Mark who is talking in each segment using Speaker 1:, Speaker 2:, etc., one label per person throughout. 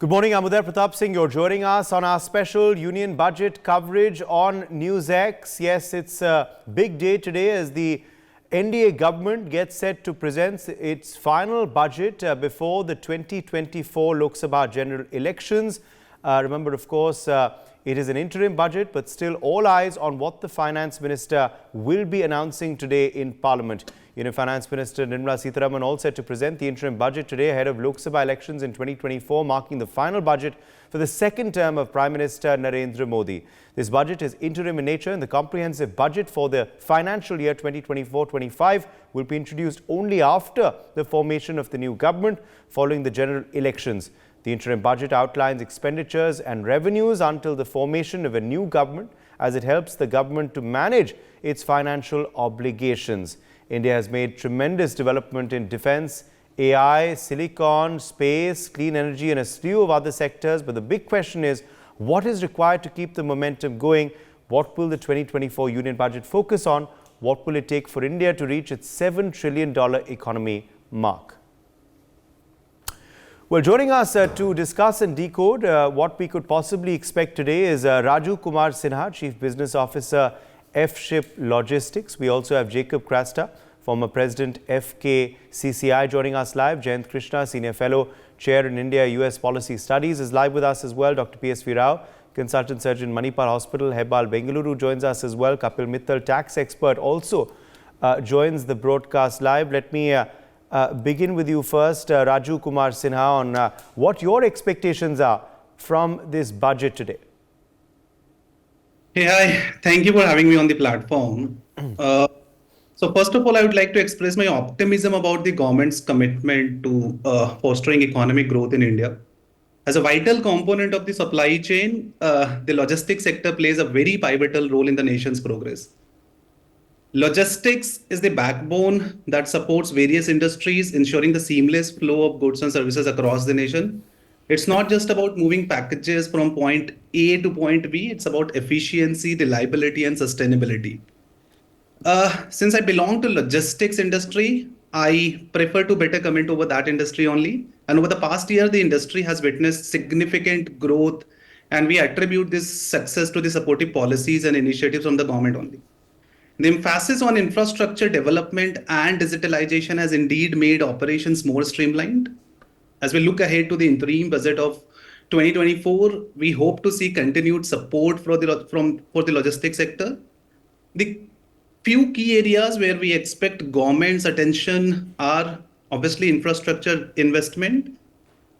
Speaker 1: Good morning, I'm Uday Pratap Singh. You're joining us on our special Union Budget coverage on NewsX. Yes, it's a big day today as the NDA government gets set to present its final budget before the 2024 Lok Sabha general elections. Remember, of course, it is an interim budget, but still all eyes on what the Finance Minister will be announcing today in Parliament. Finance Minister Nirmala Sitharaman all set to present the interim budget today ahead of Lok Sabha elections in 2024, marking the final budget for the second term of Prime Minister Narendra Modi. This budget is interim in nature, and the comprehensive budget for the financial year 2024-25 will be introduced only after the formation of the new government following the general elections. The interim budget outlines expenditures and revenues until the formation of a new government, as it helps the government to manage its financial obligations. India has made tremendous development in defense, AI, silicon, space, clean energy and a slew of other sectors. But the big question is, what is required to keep the momentum going? What will the 2024 Union Budget focus on? What will it take for India to reach its $7 trillion economy mark? Well, joining us to discuss and decode what we could possibly expect today is Raju Kumar Sinha, Chief Business Officer, F-Ship Logistics. We also have Jacob Krasta, former President FKCCI, joining us live. Jayant Krishna, Senior Fellow, Chair in India-US Policy Studies, is live with us as well. Dr. PSV Rao, Consultant Surgeon, Manipal Hospital, Hebbal, Bengaluru, joins us as well. Kapil Mittal, Tax Expert, also joins the broadcast live. Let me begin with you first, Raju Kumar Sinha, on what your expectations are from this budget today.
Speaker 2: Hey, hi. Thank you for having me on the platform. So first of all, I would like to express my optimism about the government's commitment to fostering economic growth in India. As a vital component of the supply chain, the logistics sector plays a very pivotal role in the nation's progress. Logistics is the backbone that supports various industries, ensuring the seamless flow of goods and services across the nation. It's not just about moving packages from point A to point B, it's about efficiency, reliability, and sustainability. Since I belong to logistics industry, I prefer to better comment over that industry only. And over the past year, the industry has witnessed significant growth, and we attribute this success to the supportive policies and initiatives from the government only. The emphasis on infrastructure development and digitalization has indeed made operations more streamlined. As we look ahead to the interim budget of 2024, we hope to see continued support for the logistics sector. The few key areas where we expect government's attention are obviously infrastructure investment.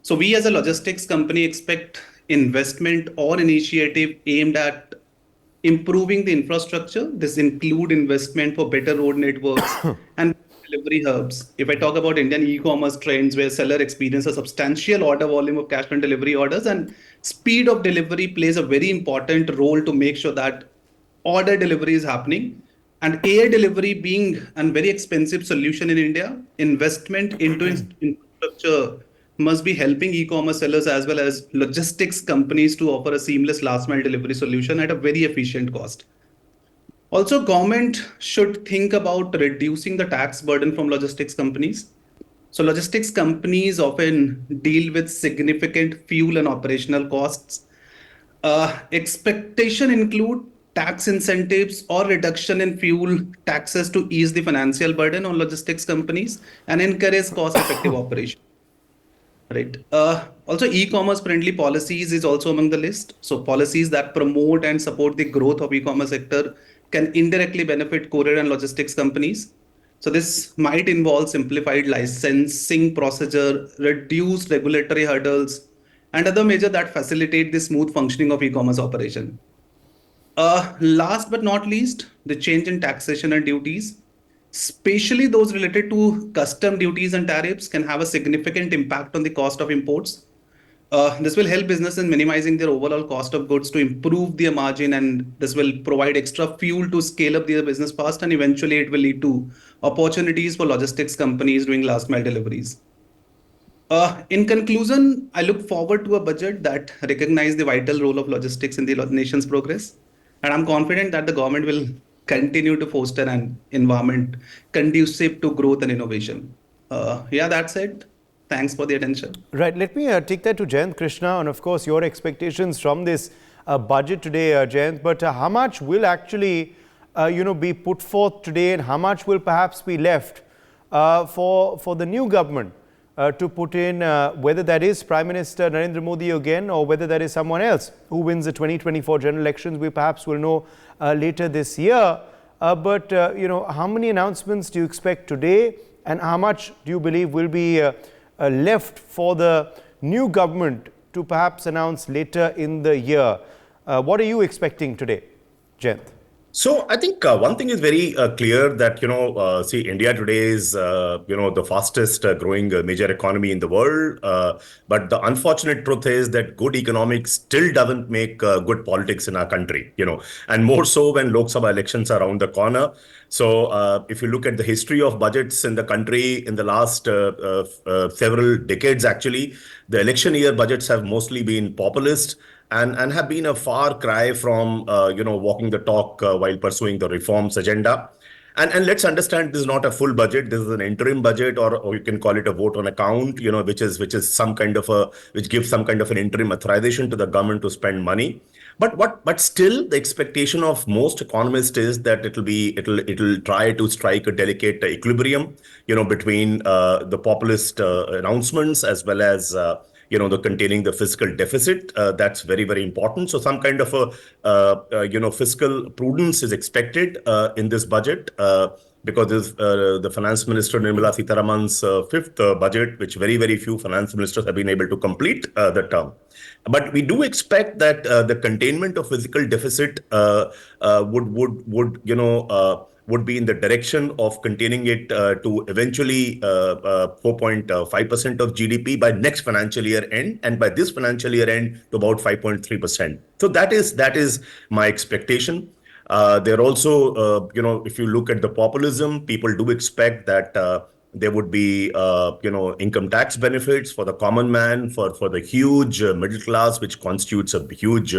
Speaker 2: So we as a logistics company expect investment or initiative aimed at improving the infrastructure. This include investment for better road networks and delivery hubs. If I talk about Indian e-commerce trends where seller experience a substantial order volume of cash and delivery orders, and speed of delivery plays a very important role to make sure that order delivery is happening. And air delivery being a very expensive solution in India, investment into infrastructure must be helping e-commerce sellers as well as logistics companies to offer a seamless last mile delivery solution at a very efficient cost. Also, government should think about reducing the tax burden from logistics companies. So logistics companies often deal with significant fuel and operational costs. Expectation include tax incentives or reduction in fuel taxes to ease the financial burden on logistics companies and encourage cost-effective operation. Right. Also, e-commerce friendly policies is also among the list. So policies that promote and support the growth of e-commerce sector can indirectly benefit courier and logistics companies. So this might involve simplified licensing procedure, reduced regulatory hurdles, and other measures that facilitate the smooth functioning of e-commerce operation. Last but not least, the change in taxation and duties, especially those related to custom duties and tariffs, can have a significant impact on the cost of imports. This will help businesses in minimizing their overall cost of goods to improve their margin, and this will provide extra fuel to scale up their business fast, and eventually it will lead to opportunities for logistics companies doing last mile deliveries. In conclusion, I look forward to a budget that recognizes the vital role of logistics in the nation's progress. And I'm confident that the government will continue to foster an environment conducive to growth and innovation. Yeah, that's it. Thanks for the attention.
Speaker 1: Right. Let me take that to Jayant Krishna, and of course your expectations from this budget today, Jayant. But how much will actually, be put forth today, and how much will perhaps be left for the new government to put in, whether that is Prime Minister Narendra Modi again, or whether that is someone else who wins the 2024 general elections? We perhaps will know later this year. But how many announcements do you expect today, and how much do you believe will be left for the new government to perhaps announce later in the year? What are you expecting today, Jayant?
Speaker 3: So I think one thing is very clear that, see, India today is, the fastest growing major economy in the world. But the unfortunate truth is that good economics still doesn't make good politics in our country, and more so when Lok Sabha elections are around the corner. So if you look at the history of budgets in the country in the last several decades, actually, the election year budgets have mostly been populist and have been a far cry from, walking the talk while pursuing the reforms agenda. And let's understand, this is not a full budget. This is an interim budget, or you can call it a vote on account, which is some kind of which gives some kind of an interim authorization to the government to spend money. But still, the expectation of most economists is that it'll try to strike a delicate equilibrium, between the populist announcements as well as the containing the fiscal deficit. That's very, very important. So some kind of a fiscal prudence is expected in this budget. Because this, the Finance Minister Nirmala Sitharaman's fifth budget, which very, very few finance ministers have been able to complete the term. But we do expect that the containment of fiscal deficit would be in the direction of containing it to eventually 4.5% of GDP by next financial year end, and by this financial year end to about 5.3%. So that is my expectation. There also, if you look at the populism, people do expect that there would be, income tax benefits for the common man, for the huge middle class, which constitutes a huge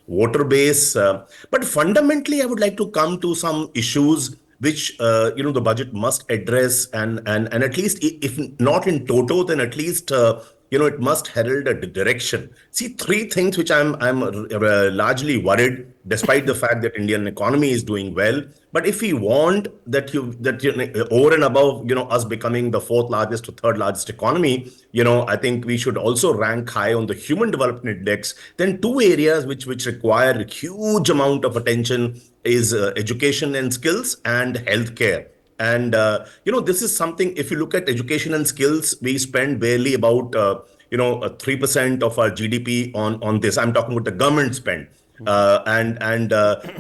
Speaker 3: voter base. But fundamentally, I would like to come to some issues which, the budget must address, and at least, if not in toto, then at least, it must herald a direction. See, three things which I'm largely worried, despite the fact that Indian economy is doing well. But if we want that over and above, us becoming the fourth largest or third largest economy, I think we should also rank high on the Human Development Index. Then two areas which require a huge amount of attention is education and skills and healthcare. And, this is something, if you look at education and skills, we spend barely about, 3% of our GDP on this. I'm talking about the government spend.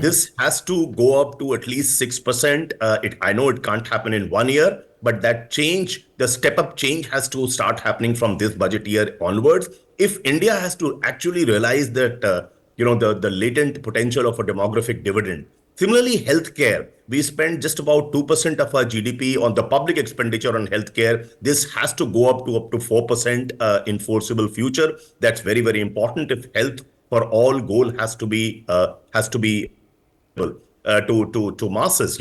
Speaker 3: This has to go up to at least 6%. I know it can't happen in 1 year, but that change, the step-up change has to start happening from this budget year onwards. If India has to actually realize that, the latent potential of a demographic dividend. Similarly, healthcare, we spend just about 2% of our GDP on the public expenditure on healthcare. This has to go up to 4% in foreseeable future. That's very, very important. If health for all goal has to be to masses,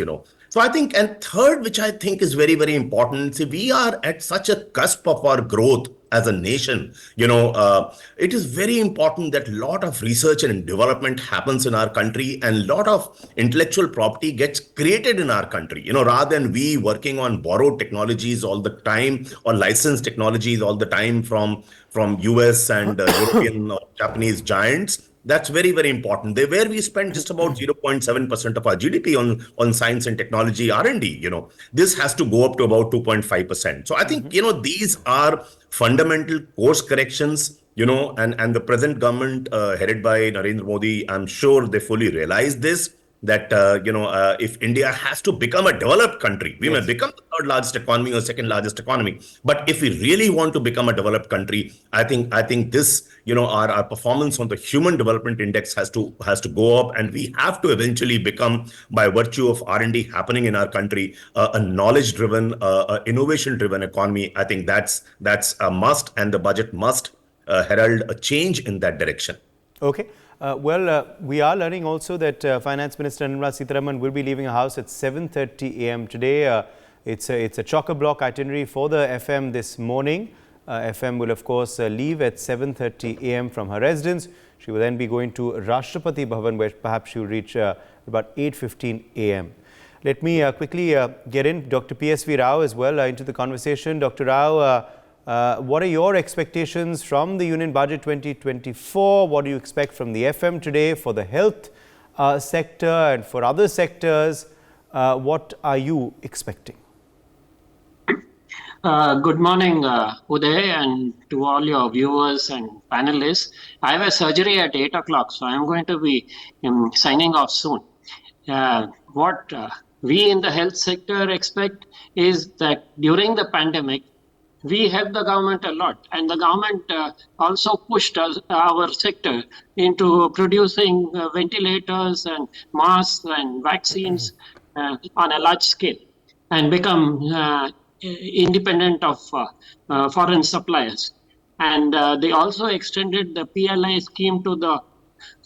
Speaker 3: So I think, and third, which I think is very, very important, see, we are at such a cusp of our growth as a nation. It is very important that a lot of research and development happens in our country, and a lot of intellectual property gets created in our country, rather than we working on borrowed technologies all the time or licensed technologies all the time from US and European or Japanese giants. That's very, very important. Where we spend just about 0.7% of our GDP on science and technology R&D, this has to go up to about 2.5%. So I think, these are fundamental course corrections, and the present government headed by Narendra Modi, I'm sure they fully realize this, that, if India has to become a developed country, we may become the third largest economy or second largest economy. But if we really want to become a developed country, I think this, our performance on the Human Development Index has to go up, and we have to eventually become, by virtue of R&D happening in our country, a knowledge-driven, innovation-driven economy. I think that's a must, and the budget must herald a change in that direction.
Speaker 1: Okay. We are learning also that Finance Minister Nirmala Sitharaman will be leaving her house at 7:30 a.m. today. It's a chock-a-block itinerary for the FM this morning. FM will, of course, leave at 7:30 a.m. from her residence. She will then be going to Rashtrapati Bhavan, where perhaps she will reach about 8:15 a.m. Let me quickly get in Dr. PSV Rao as well into the conversation. Dr. Rao, what are your expectations from the Union Budget 2024? What do you expect from the FM today for the health sector and for other sectors? What are you expecting?
Speaker 4: Good morning, Uday, and to all your viewers and panelists. I have a surgery at 8 o'clock, so I'm going to be signing off soon. What we in the health sector expect is that during the pandemic, we helped the government a lot, and the government also pushed our sector into producing ventilators and masks and vaccines on a large scale, and become independent of foreign suppliers. And they also extended the PLI scheme to the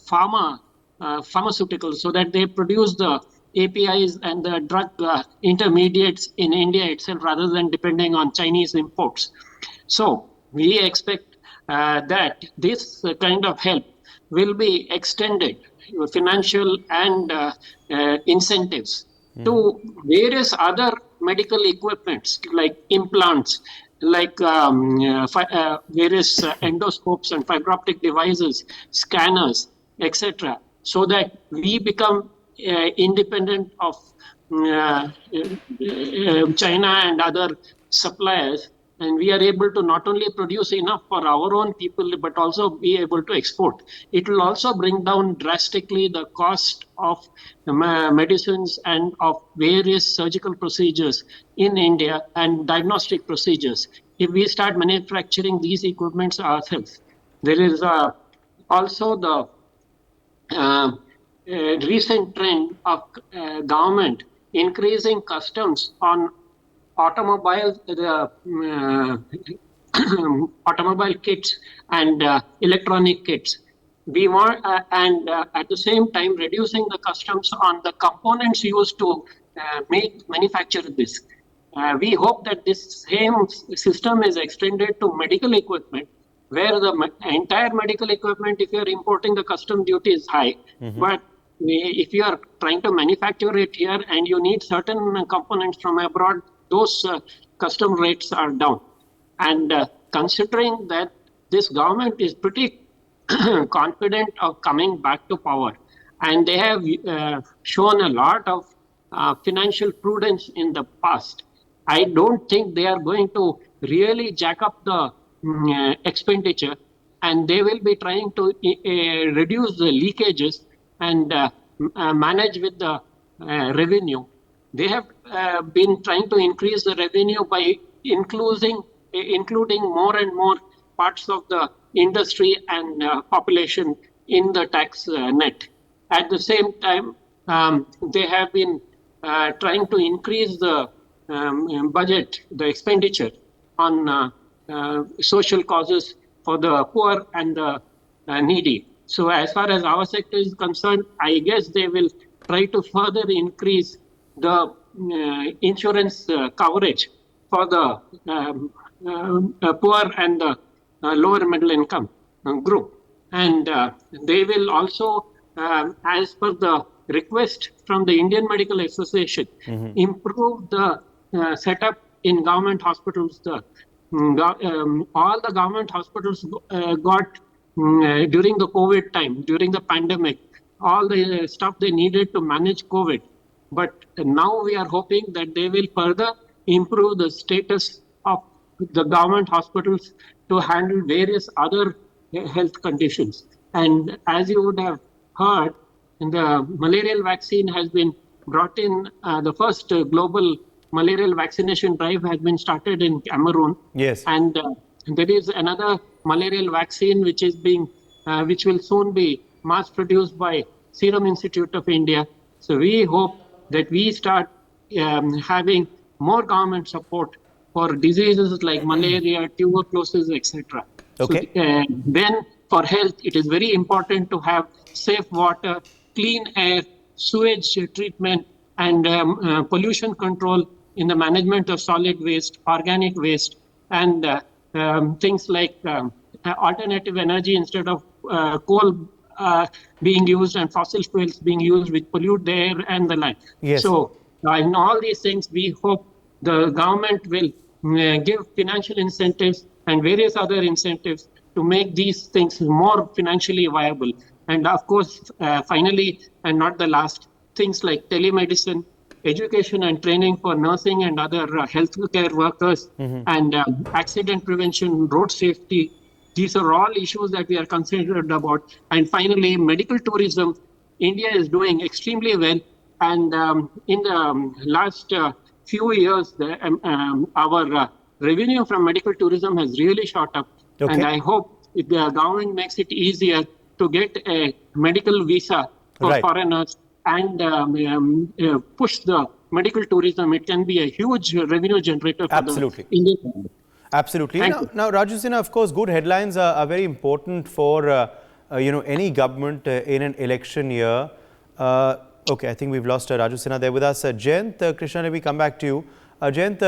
Speaker 4: pharmaceuticals, so that they produce the APIs and the drug intermediates in India itself rather than depending on Chinese imports. So we expect that this kind of help will be extended, financial and incentives, to various other medical equipments like implants, like various endoscopes and fiber optic devices, scanners, etc., so that we become independent of China and other suppliers, and we are able to not only produce enough for our own people, but also be able to export. It will also bring down drastically the cost of medicines and of various surgical procedures in India and diagnostic procedures if we start manufacturing these equipments ourselves. There is also the recent trend of government increasing customs on automobile kits and electronic kits. We want and at the same time reducing the customs on the components used to manufacture this. We hope that this same system is extended to medical equipment, where the entire medical equipment, if you're importing, the custom duty is high. But if you are trying to manufacture it here and you need certain components from abroad, those custom rates are down. And considering that this government is pretty confident of coming back to power, and they have shown a lot of financial prudence in the past, I don't think they are going to really jack up the expenditure, and they will be trying to reduce the leakages and manage with the revenue. They have been trying to increase the revenue by including more and more parts of the industry and population in the tax net. At the same time, they have been trying to increase the budget, the expenditure on social causes for the poor and the needy. So as far as our sector is concerned, I guess they will try to further increase the insurance coverage for the poor and the lower middle income group. And they will also, as per the request from the Indian Medical Association, improve the setup in government hospitals. All the government hospitals got during the COVID time, during the pandemic, all the stuff they needed to manage COVID. But now we are hoping that they will further improve the status of the government hospitals to handle various other health conditions. And as you would have heard, the malarial vaccine has been brought in. The first global malarial vaccination drive has been started in Cameroon.
Speaker 1: Yes.
Speaker 4: And there is another malarial vaccine which will soon be mass produced by Serum Institute of India. So we hope that we start having more government support for diseases like malaria, tuberculosis, etc.
Speaker 1: Okay.
Speaker 4: So, then for health, it is very important to have safe water, clean air, sewage treatment, and pollution control in the management of solid waste, organic waste, and things like alternative energy instead of coal being used and fossil fuels being used, which pollute the air and the land.
Speaker 1: Yes.
Speaker 4: So, in all these things, we hope the government will give financial incentives and various other incentives to make these things more financially viable. And of course, finally, and not the last, things like telemedicine, education and training for nursing and other healthcare workers, and accident prevention, road safety. These are all issues that we are concerned about. And finally, medical tourism. India is doing extremely well. And in the last few years, our revenue from medical tourism has really shot up.
Speaker 1: Okay.
Speaker 4: And I hope if the government makes it easier to get a medical visa for
Speaker 1: Right.
Speaker 4: foreigners and push the medical tourism, it can be a huge revenue generator for
Speaker 1: Absolutely.
Speaker 4: the Indian government.
Speaker 1: Absolutely.
Speaker 4: Thank
Speaker 1: Now,
Speaker 4: you.
Speaker 1: now, Raju Sinha, of course, good headlines are very important for any government in an election year. Okay, I think we've lost Raju Sinha there with us. Jayant, Krishna, let me come back to you. Jayant,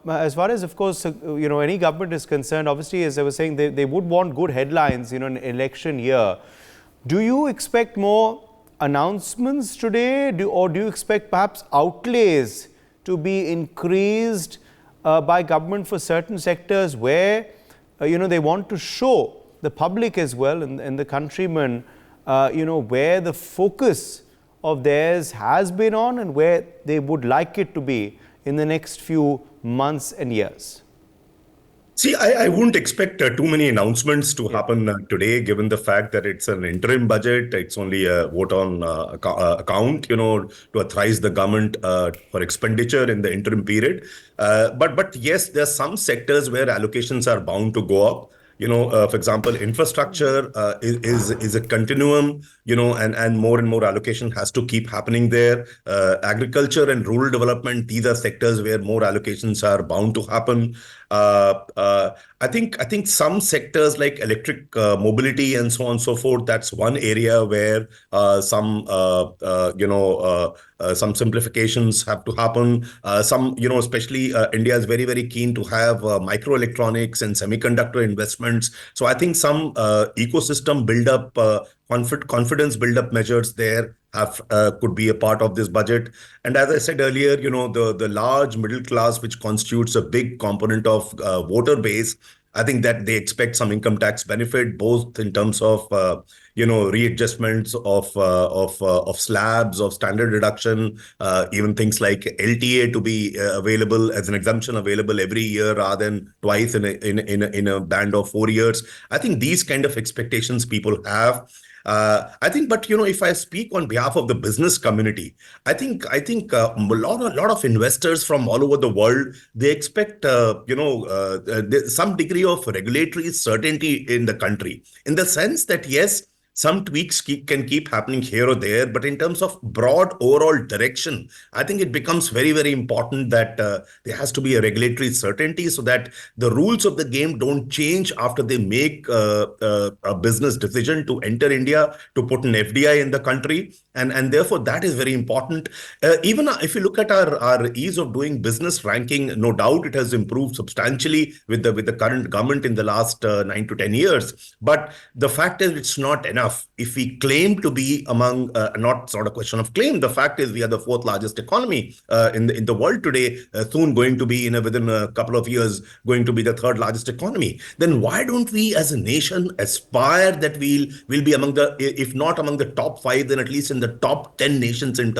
Speaker 1: as far as, of course, any government is concerned, obviously, as I was saying, they would want good headlines, in an election year. Do you expect more announcements today, or do you expect perhaps outlays to be increased by government for certain sectors where, they want to show the public as well and the countrymen, where the focus of theirs has been on and where they would like it to be in the next few months and years?
Speaker 3: See, I wouldn't expect too many announcements to happen today, given the fact that it's an interim budget. It's only a vote on account, to authorize the government for expenditure in the interim period. But yes, there are some sectors where allocations are bound to go up. For example, infrastructure is a continuum, and more allocation has to keep happening there. Agriculture and rural development, these are sectors where more allocations are bound to happen. I think some sectors like electric mobility and so on and so forth, that's one area where some simplifications have to happen. Especially India is very, very keen to have microelectronics and semiconductor investments. So I think some ecosystem build-up, confidence build-up measures there could be a part of this budget. And as I said earlier, the large middle class, which constitutes a big component of voter base, I think that they expect some income tax benefit, both in terms of readjustments of slabs, of standard deduction, even things like LTA to be available as an exemption available every year rather than twice in a band of 4 years. I think these kind of expectations people have. I think, but if I speak on behalf of the business community, I think a lot of investors from all over the world, they expect some degree of regulatory certainty in the country, in the sense that yes, some tweaks can keep happening here or there, but in terms of broad overall direction, I think it becomes very, very important that there has to be a regulatory certainty so that the rules of the game don't change after they make a business decision to enter India, to put an FDI in the country. And therefore, that is very important. Even if you look at our ease of doing business ranking, no doubt it has improved substantially with the current government in the last 9 to 10 years. But the fact is, it's not enough. If we claim to be among, not sort of question of claim, the fact is we are the fourth largest economy in the world today, soon going to be within a couple of years going to be the third largest economy. Then why don't we as a nation aspire that we'll be among the, if not among the top 5, then at least in the top 10 nations in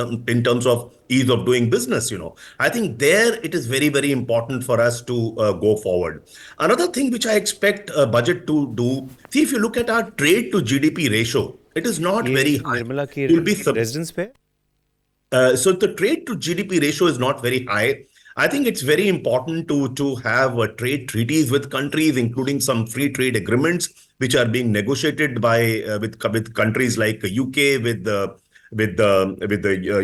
Speaker 3: terms of ease of doing business? I think there it is very, very important for us to go forward. Another thing which I expect a budget to do, see, if you look at our trade to GDP ratio, it is not very high.
Speaker 1: Nirmala ki
Speaker 3: It will be
Speaker 1: residence pe?
Speaker 3: So the trade to GDP ratio is not very high. I think it's very important to have trade treaties with countries, including some free trade agreements, which are being negotiated by with countries like UK, with the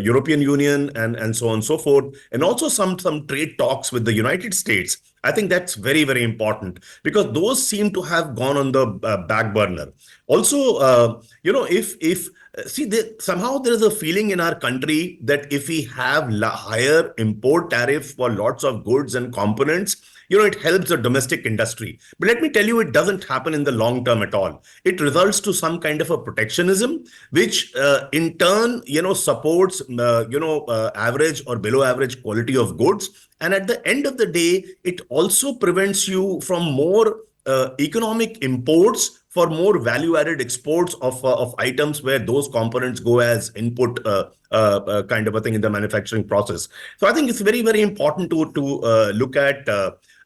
Speaker 3: European Union, and so on and so forth, and also some trade talks with the United States. I think that's very, very important because those seem to have gone on the back burner. Also, somehow there is a feeling in our country that if we have higher import tariff for lots of goods and components, it helps the domestic industry. But let me tell you, it doesn't happen in the long term at all. It results to some kind of a protectionism, which in turn, supports, average or below average quality of goods. And at the end of the day, it also prevents you from more economic imports for more value-added exports of items where those components go as input kind of a thing in the manufacturing process. So I think it's very, very important to look at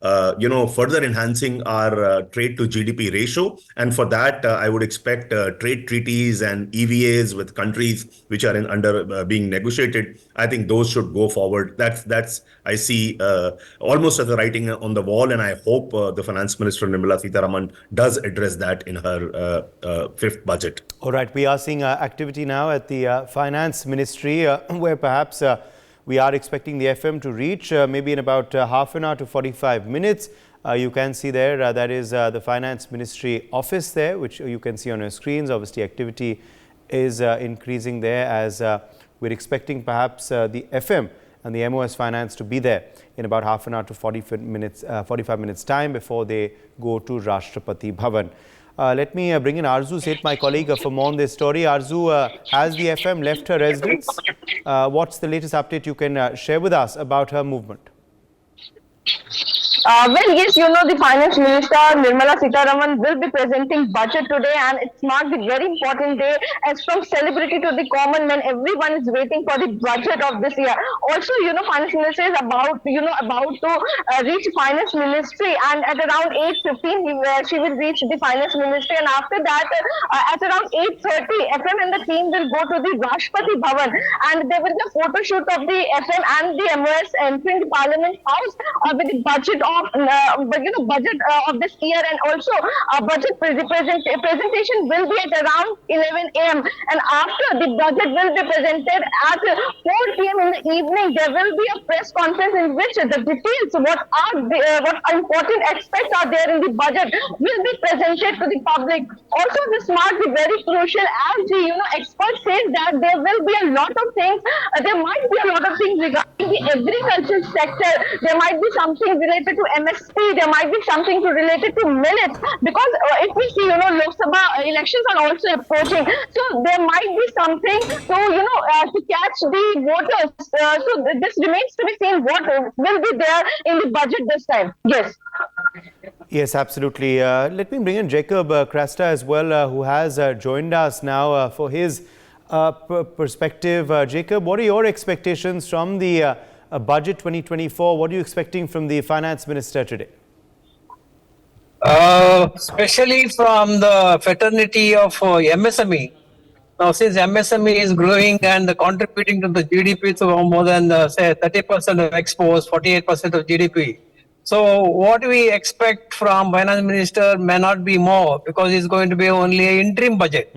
Speaker 3: further enhancing our trade to GDP ratio. And for that, I would expect trade treaties and EVAs with countries which are under being negotiated. I think those should go forward. That's I see almost as a writing on the wall, and I hope the Finance Minister Nirmala Sitharaman does address that in her fifth budget.
Speaker 1: All right, we are seeing activity now at the Finance Ministry, where perhaps we are expecting the FM to reach maybe in about half an hour to 45 minutes. You can see there, that is the Finance Ministry office there, which you can see on your screens. Obviously, activity is increasing there, as we're expecting perhaps the FM and the MOS Finance to be there in about half an hour to 45 minutes time before they go to Rashtrapati Bhavan. Let me bring in Arzu Seth, my colleague, for more on this story. Arzu, has the FM left her residence? What's the latest update you can share with us about her movement?
Speaker 5: Well, yes, the Finance Minister Nirmala Sitharaman will be presenting budget today, and it's marked a very important day, as from celebrity to the common man, everyone is waiting for the budget of this year. Also, Finance Minister is about to reach Finance Ministry, and at around 8:15 she will reach the Finance Ministry, and after that at around 8:30 FM and the team will go to the Rashtrapati Bhavan, and there will be a photo shoot of the FM and the MOS entering the Parliament House with the budget of budget of this year, and also budget presentation will be at around 11 a.m. and after the budget will be presented at 4 p.m. in the evening. There will be a press conference in which the details, what important aspects are there in the budget, will be presented to the public. Also, this marks the very crucial, as the experts say that there will be a lot of things. There might be a lot of things regarding the agricultural sector. There might be something related to MSP. There might be something related to millets, because if we see, Lok Sabha elections are also approaching, so there might be something to catch the voters. So this remains to be seen what will be there in the budget this time. Yes.
Speaker 1: Yes, absolutely. Let me bring in Jacob Krasta as well, who has joined us now for his perspective. Jacob, what are your expectations from the budget 2024? What are you expecting from the Finance Minister today?
Speaker 6: Especially from the fraternity of MSME. Now, since MSME is growing and contributing to the GDP to more than, say, 30% of exports, 48% of GDP. So what we expect from Finance Minister may not be more, because it's going to be only an interim budget.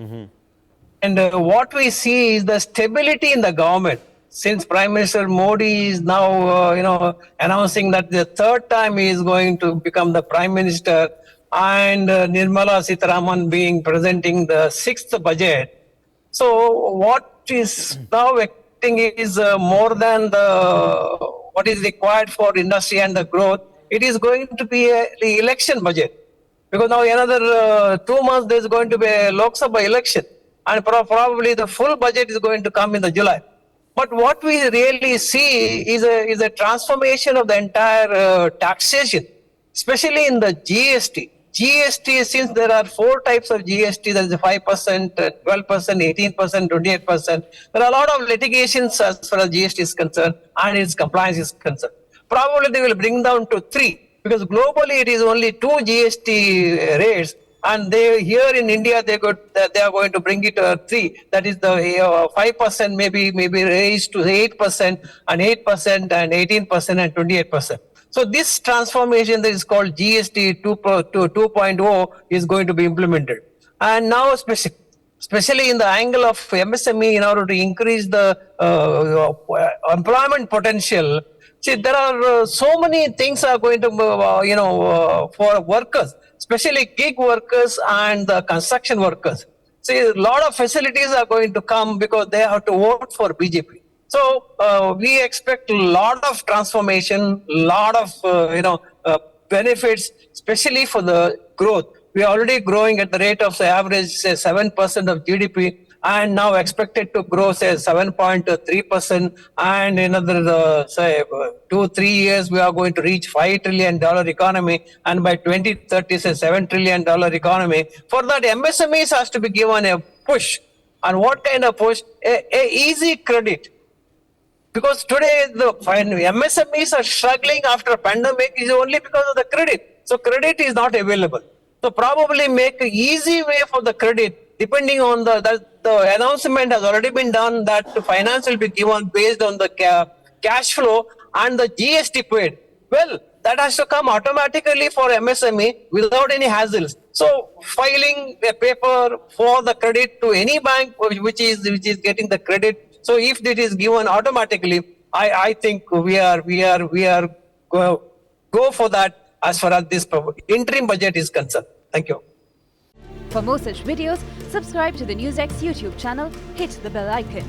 Speaker 6: And what we see is the stability in the government. Since Prime Minister Modi is now, announcing that the third time he is going to become the Prime Minister, and Nirmala Sitharaman presenting the sixth budget. So what is now expecting is more than what is required for industry and the growth. It is going to be the election budget, because now another 2 months there is going to be a Lok Sabha election, and probably the full budget is going to come in the July. But what we really see is a transformation of the entire taxation, especially in the GST. GST, since there are 4 types of GST, there is 5%, 12%, 18%, 28%. There are a lot of litigations as far as GST is concerned and its compliance is concerned. Probably they will bring down to 3, because globally it is only 2 GST rates. And here in India, they are going to bring it to 3. That is the 5% maybe raised to 8%, and 8%, and 18%, and 28%. So this transformation that is called GST 2.0 is going to be implemented. And now, especially in the angle of MSME, in order to increase the employment potential. See, there are so many things are going to, for workers, especially gig workers and the construction workers. See, a lot of facilities are going to come because they have to vote for BJP. So we expect a lot of transformation, lot of benefits, especially for the growth. We are already growing at the rate of, say, average, say, 7% of GDP, and now expected to grow, say, 7.3%. And in another, say, 2-3 years, we are going to reach $5 trillion economy. And by 2030, say, $7 trillion economy. For that, MSMEs has to be given a push. And what kind of push? A easy credit. Because today the MSMEs are struggling after a pandemic is only because of the credit. So credit is not available. So probably make an easy way for the credit, depending on the announcement has already been done that the finance will be given based on the cash flow and the GST paid. Well, that has to come automatically for MSME without any hassles. So filing a paper for the credit to any bank which is getting the credit. So if it is given automatically, I think we are go for that as far as this interim budget is concerned. Thank you.
Speaker 7: For more such videos, subscribe to the NewsX YouTube channel, hit the bell icon.